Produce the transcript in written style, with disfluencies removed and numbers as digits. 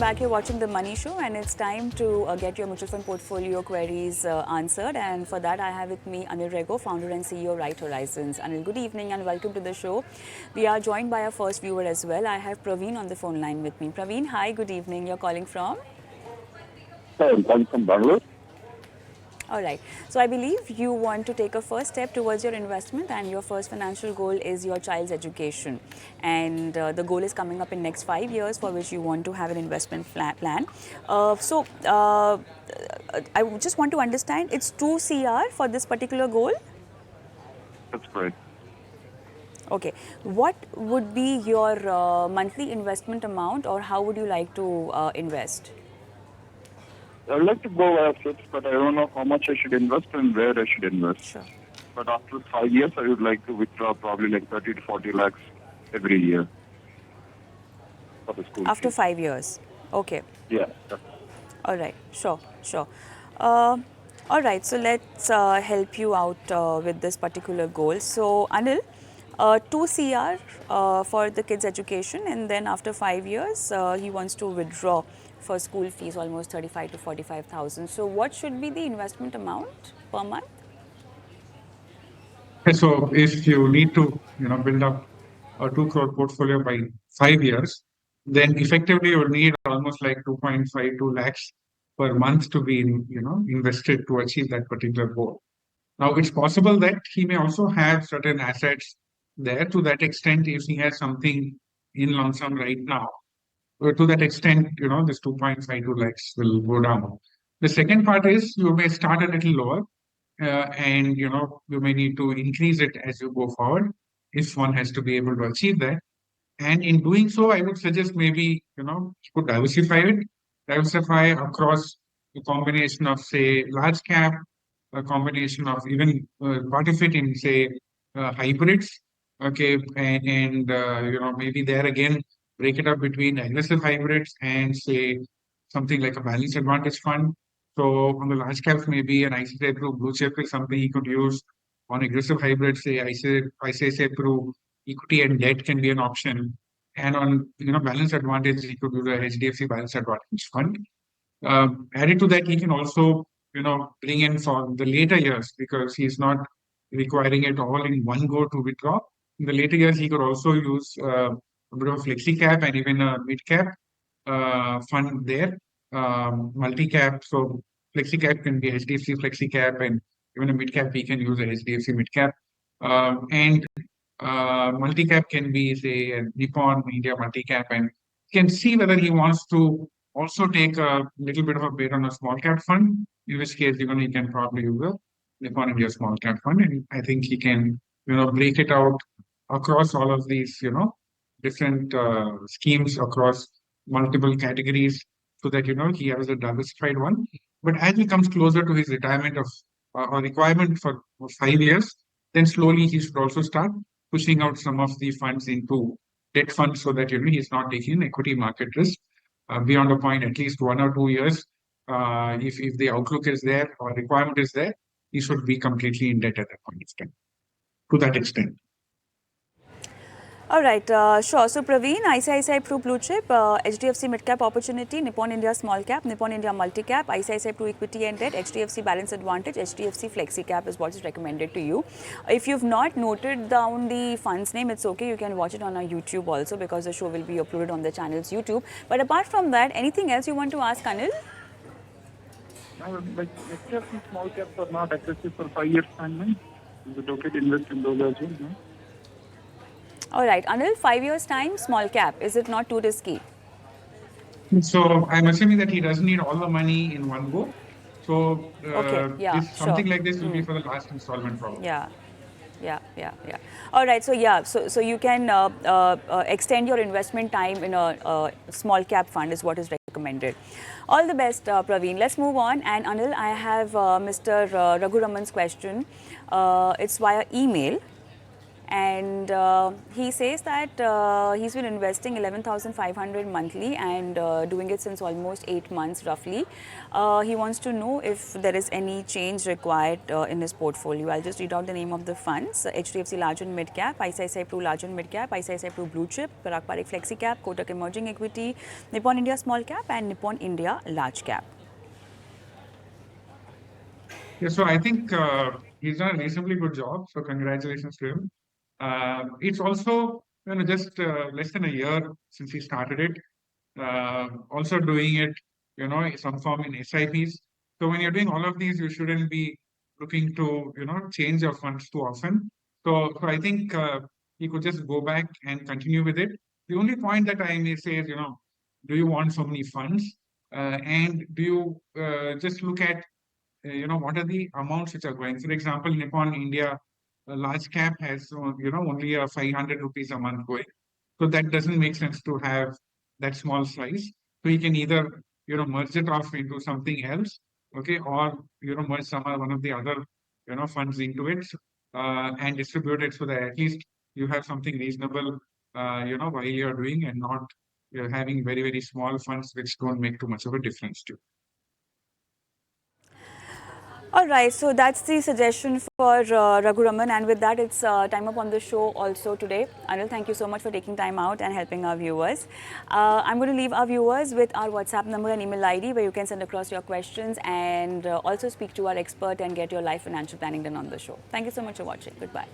back. You're watching The Money Show, and it's time to get your mutual fund portfolio queries answered. And for that, I have with me Anil Rego, founder and CEO, Right Horizons. Anil, good evening and welcome to the show. We are joined by our first viewer as well. I have Praveen on the phone line with me. Praveen, hi, good evening. You're calling from? I'm calling from Bangalore. All right. So I believe you want to take a first step towards your investment, and your first financial goal is your child's education. And the goal is coming up in next 5 years, for which you want to have an investment plan. I just want to understand, it's 2 CR for this particular goal? That's great. Okay. What would be your monthly investment amount, or how would you like to invest? I would like to go via flips, but I don't know how much I should invest and where I should invest. Sure. But after 5 years, I would like to withdraw probably like 30 to 40 lakhs every year for the school After fees. 5 years? Okay. Yeah. All right, sure. Uh, all right, so let's help you out with this particular goal. So, Anil, 2 CR for the kids' education, and then after 5 years, he wants to withdraw for school fees, almost 35 to 45,000. So, what should be the investment amount per month? So if you need to, build up a 2 crore portfolio by 5 years, then effectively you will need almost like 2.52 lakhs per month to be, invested to achieve that particular goal. Now, it's possible that he may also have certain assets there. To that extent, if he has something in lump sum right now, to that extent, this 2.52 lakhs will go down. The second part is you may start a little lower, and you may need to increase it as you go forward if one has to be able to achieve that. And in doing so, I would suggest maybe you could diversify across a combination of, say, large cap, a combination of even participate in, say, hybrids. Okay, and maybe there again break it up between aggressive hybrids and, say, something like a balanced advantage fund. So on the large caps, maybe an ICICI Pru blue chip is something he could use. On aggressive hybrids, say ICICI Pru equity and debt can be an option. And on balanced advantage, he could use a HDFC balanced advantage fund. Added to that, he can also bring in for the later years, because he's not requiring it all in one go to withdraw. In the later years, he could also use a bit of flexi cap and even a mid cap fund there, multi cap. So flexi cap can be HDFC flexi cap, and even a mid cap, he can use a HDFC mid cap. And multi-cap can be, say, a Nippon India multi-cap, and can see whether he wants to also take a little bit of a bet on a small cap fund, in which case, he can probably use a Nippon India small cap fund. And I think he can, break it out across all of these, different schemes across multiple categories, so that, he has a diversified one. But as he comes closer to his retirement of or requirement for 5 years, then slowly he should also start pushing out some of the funds into debt funds, so that he's not taking equity market risk beyond a point, at least 1 or 2 years. If the outlook is there or requirement is there, he should be completely in debt at that point of time. To that extent. All right, sure. So, Praveen, ICICI Pru Blue Chip, HDFC Mid Cap Opportunity, Nippon India Small Cap, Nippon India Multi Cap, ICICI Pru Equity and Debt, HDFC Balance Advantage, HDFC Flexi Cap is what is recommended to you. If you've not noted down the fund's name, it's okay. You can watch it on our YouTube also, because the show will be uploaded on the channel's YouTube. But apart from that, anything else you want to ask, Anil? Like HDFC small caps are not aggressive for 5 years timeline. Is it okay to invest in those as well? No? All right, Anil, 5 years time, small cap. Is it not too risky? So I'm assuming that he doesn't need all the money in one go. So Okay, yeah, something sure. like this will be for the last installment, probably. Yeah. All right, so so you can extend your investment time in a small cap fund is what is recommended. All the best, Praveen. Let's move on. And Anil, I have Mr. Raghu Raman's question. It's via email. and he says that he's been investing 11,500 monthly and doing it since almost 8 months roughly. He wants to know if there is any change required in his portfolio. I'll just read out the name of the funds: HDFC Large and Mid Cap, ICICI Pru Large and Mid Cap, ICICI Pru Blue Chip, Parag Parikh Flexi Cap, Kotak Emerging Equity, Nippon India Small Cap, and Nippon India Large Cap. Yeah, so I think he's done a reasonably good job. So congratulations to him. It's also just less than a year since he started it. Also doing it, in some form in SIPs. So when you're doing all of these, you shouldn't be looking to change your funds too often. So I think he could just go back and continue with it. The only point that I may say is, do you want so many funds, and do you just look at what are the amounts which are going? For example, Nippon India large cap has, only a 500 rupees a month going. So that doesn't make sense to have that small size. So you can either, merge it off into something else, okay, or, merge one of the other, funds into it, and distribute it so that at least you have something reasonable, while you're doing, and not you're having very, very small funds which don't make too much of a difference to you. All right, so that's the suggestion for Raghuraman, and with that, it's time up on the show also today. Anil, thank you so much for taking time out and helping our viewers. I'm going to leave our viewers with our WhatsApp number and email ID where you can send across your questions and also speak to our expert and get your life financial planning done on the show. Thank you so much for watching. Goodbye.